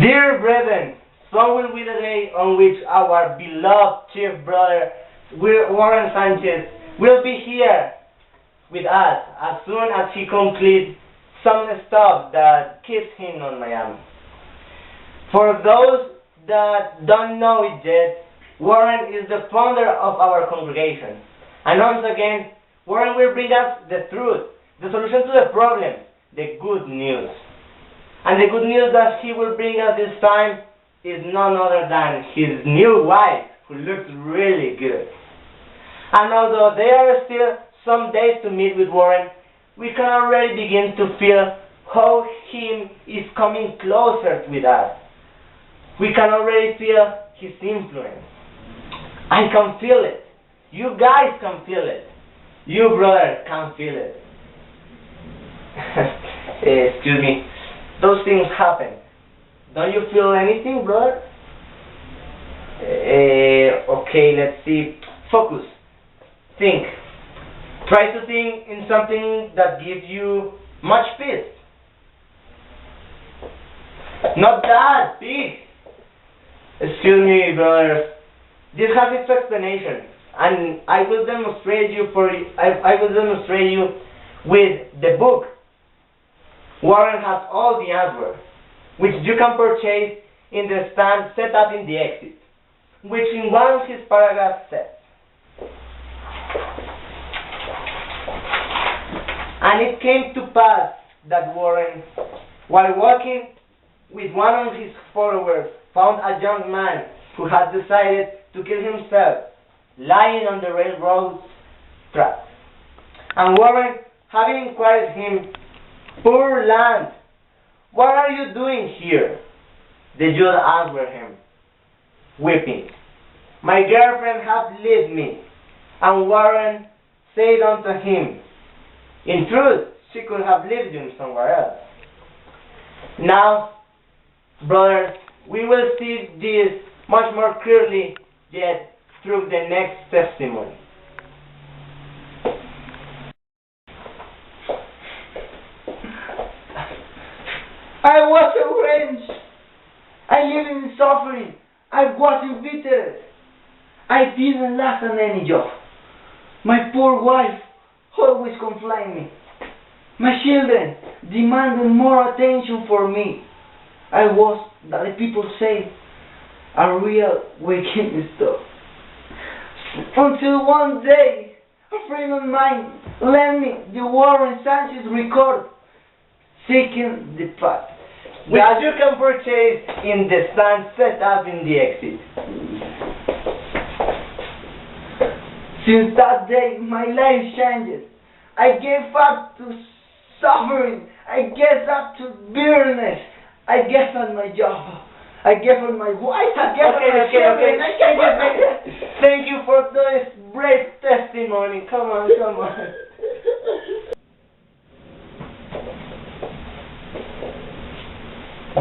Dear brethren, so will be the day on which our beloved chief brother, Warren Sanchez, will be here with us as soon as he completes some stuff that keeps him on Miami. For those that don't know it yet, Warren is the founder of our congregation. And once again, Warren will bring us the truth, the solution to the problem, the good news. And the good news that he will bring us this time is none other than his new wife, who looks really good. And although there are still some days to meet with Warren, we can already begin to feel how he is coming closer with us. We can already feel his influence. I can feel it. You guys can feel it. You brother can feel it. Excuse me. Those things happen. Don't you feel anything, brother? Okay, let's see. Focus. Think. Try to think in something that gives you much peace. Not that big. Excuse me, brothers. This has its explanation, and I will demonstrate you with the book. Warren has all the answers, which you can purchase in the stand set up in the exit, which in one of his paragraphs says, "And it came to pass that Warren, while walking with one of his followers, found a young man who had decided to kill himself, lying on the railroad track. And Warren, having inquired him, 'Poor lad, what are you doing here?' The youth answered him, weeping, 'My girlfriend hath left me.' And Warren said unto him, 'In truth, she could have left you somewhere else.'" Now, brothers, we will see this much more clearly yet through the next testimony. I was outraged. I lived in suffering. I was embittered. I didn't last on any job. My poor wife always complained me. My children demanded more attention for me. I was, that the people say, a real waking stuff. Until one day, a friend of mine lent me the Warren Sanchez record, Seeking the Path, that you can purchase in the stand set up in the exit. Since that day, my life changed. I gave up to suffering. I gave up to bitterness. I gave up my job. I gave up my wife. I gave up my children. Thank you for this brave testimony. Come on, come on.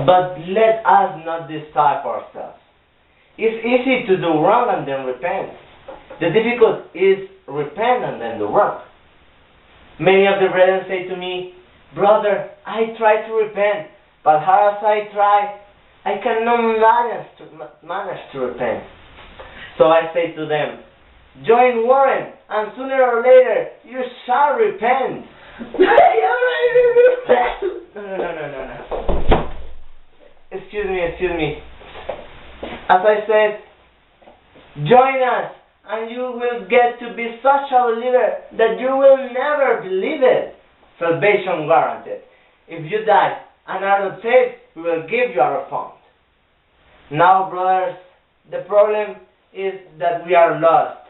But let us not deceive ourselves. It's easy to do wrong and then repent. The difficult is repent and then do wrong. Many of the brethren say to me, "Brother, I try to repent, but how as I try, I cannot manage to repent." So I say to them, "Join Warren, and sooner or later you shall repent." No. Excuse me. As I said, join us, and you will get to be such a believer that you will never believe it. Salvation guaranteed. If you die and are not saved, we will give you a refund. Now, brothers, the problem is that we are lost.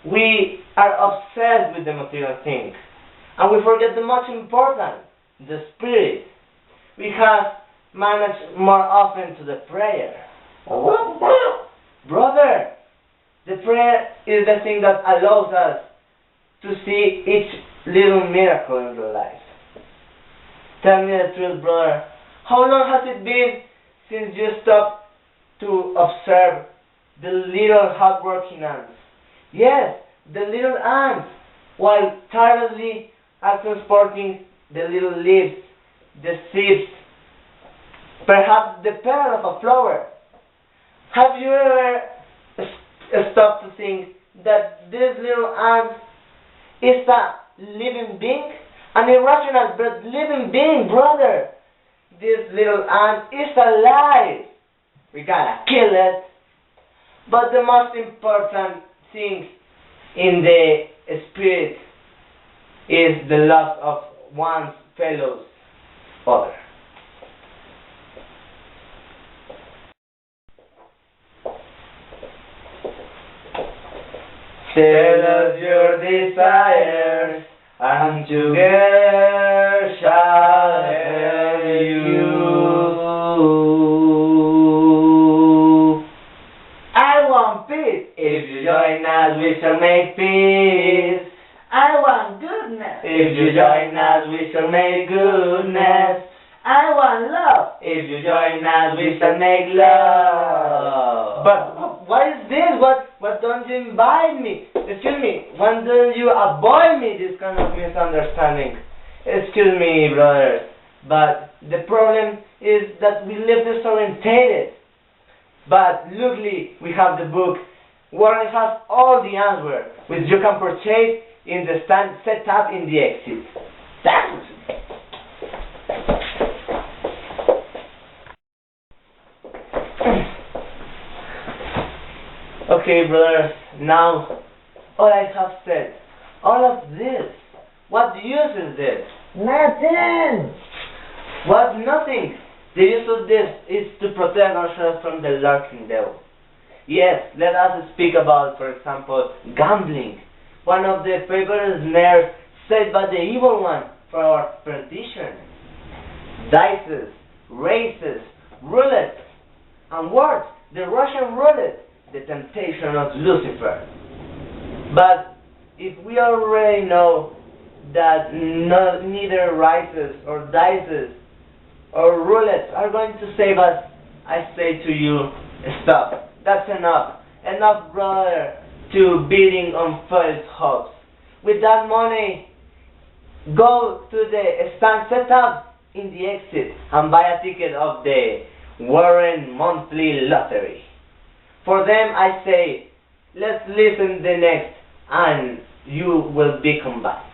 We are obsessed with the material things, and we forget the most important, the spirit. We have managed more often to the prayer. Brother, the prayer is the thing that allows us to see each little miracle in your life. Tell me the truth, brother. How long has it been since you stopped to observe the little hard-working ants? Yes, the little ants, while tirelessly are transporting the little leaves, the seeds, perhaps the petal of a flower. Have you ever stopped to think that this little ant is a living being? An irrational but living being, brother. This little ant is alive. We gotta kill it. But the most important thing in the spirit is the loss of one's fellow father. Tell us your desires, and together shall help you. I want peace. If you join us, we shall make peace. I want goodness. If you join us, we shall make goodness. I want love. If you join us, we shall make love. But what is this? What don't you invite me? Excuse me, why don't you avoid me this kind of misunderstanding? Excuse me, brothers, but the problem is that we live disorientated. But luckily, we have the book where it has all the answers, which you can purchase in the stand set up in the exit. Thanks. Okay, brothers, now all I have said, all of this, what use is this? Nothing. What nothing? The use of this is to protect ourselves from the lurking devil. Yes, let us speak about, for example, gambling, one of the favorite snares set by the evil one for our perdition. Dices, races, roulette, and worse, the Russian roulette, the temptation of Lucifer. But if we already know that neither races or dices or roulettes are going to save us, I say to you, stop. That's enough. Enough, brother, to bidding on false hopes. With that money, go to the stand set up in the exit and buy a ticket of the Warren Monthly Lottery. For them, I say, let's listen the next, and you will be convinced.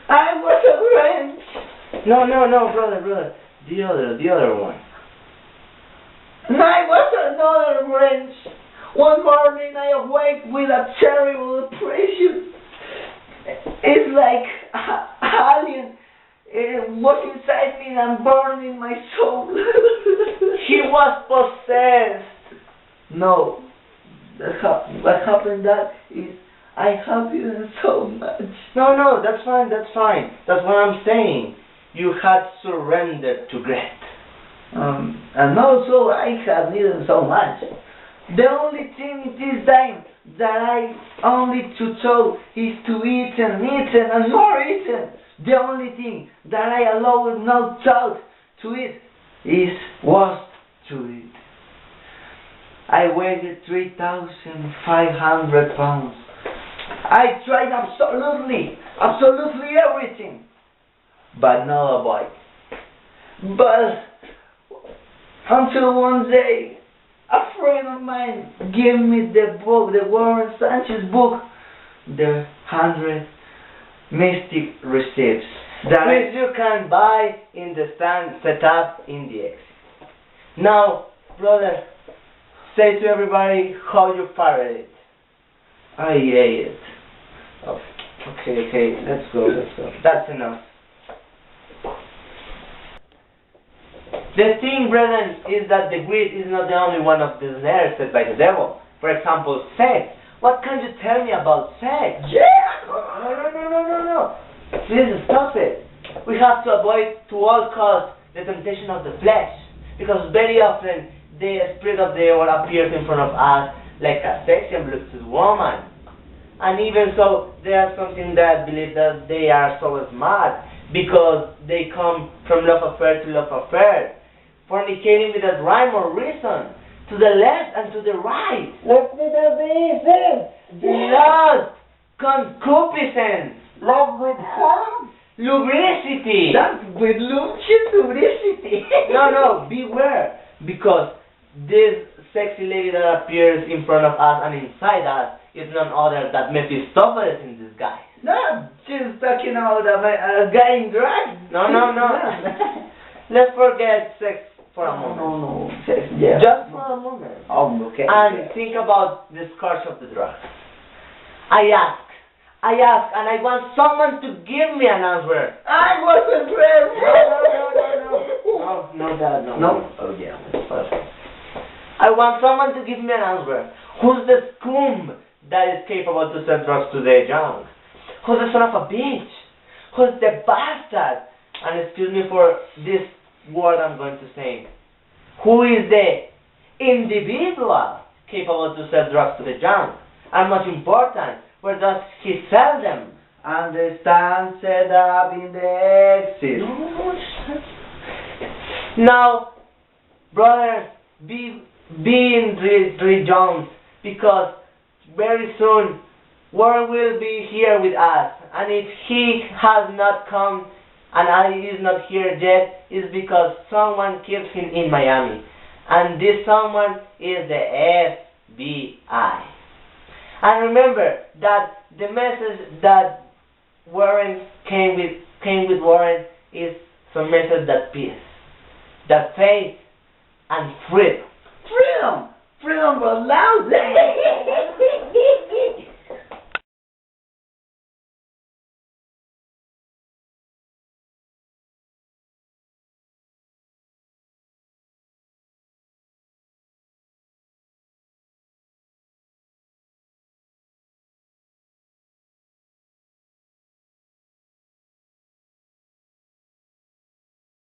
I was a wrench. No, brother. The other one. I was another wrench. One morning I awake with a terrible depression. It's like an alien was inside me and burning my soul. He was possessed. No, what happened that is I have you so much. No, that's fine. That's what I'm saying. You had surrendered to Gret. And also I have needed so much. The only thing it is time that I only to talk is to eat and more eating. The only thing that I allowed no thought to eat was to eat. I weighed 3,500 pounds. I tried absolutely everything, but no avoid. But until one day, a friend of mine gave me the book, the Warren Sanchez book, the 100 Mystic Receipts, which you can buy in the stand set up in the exit. Now, brother, say to everybody how you fared it. I ate it. Oh, okay, let's go. That's enough. The thing, brethren, is that the greed is not the only one of the snares set by the devil. For example, sex. What can you tell me about sex? Yeah! No. Please stop it. We have to avoid to all costs the temptation of the flesh, because very often the spirit of the devil appears in front of us like a sexy and voluptuous woman. And even so, there are something that believe that they are so smart because they come from love affair to love affair, fornicating without rhyme or reason, to the left and to the right. Let's do this. Lust, concupiscence, Love with whom? lubricity. That's with lubricity. No, beware, because this sexy lady that appears in front of us and inside us is none other than Mephistopheles in disguise. No, she's talking about a guy in drag. No. Let's forget sex for a moment. No, sex, yeah. Just for a moment. Oh, okay. And think about the scourge of the drug. I ask, and I want someone to give me an answer. I wasn't ready. No. Oh yeah. I want someone to give me an answer. Who's the scum that is capable to sell drugs to the young? Who's the son of a bitch? Who's the bastard? And excuse me for this word I'm going to say. Who is the individual capable to sell drugs to the young? And much important, where does he sell them? And the stand set up in the exit. Now, brothers, be in Jones, because very soon Warren will be here with us, and if he has not come and he is not here yet, it's because someone keeps him in Miami, and this someone is the FBI. And remember that the message that Warren came with Warren is some message that peace, that faith, and freedom. Freedom was loud.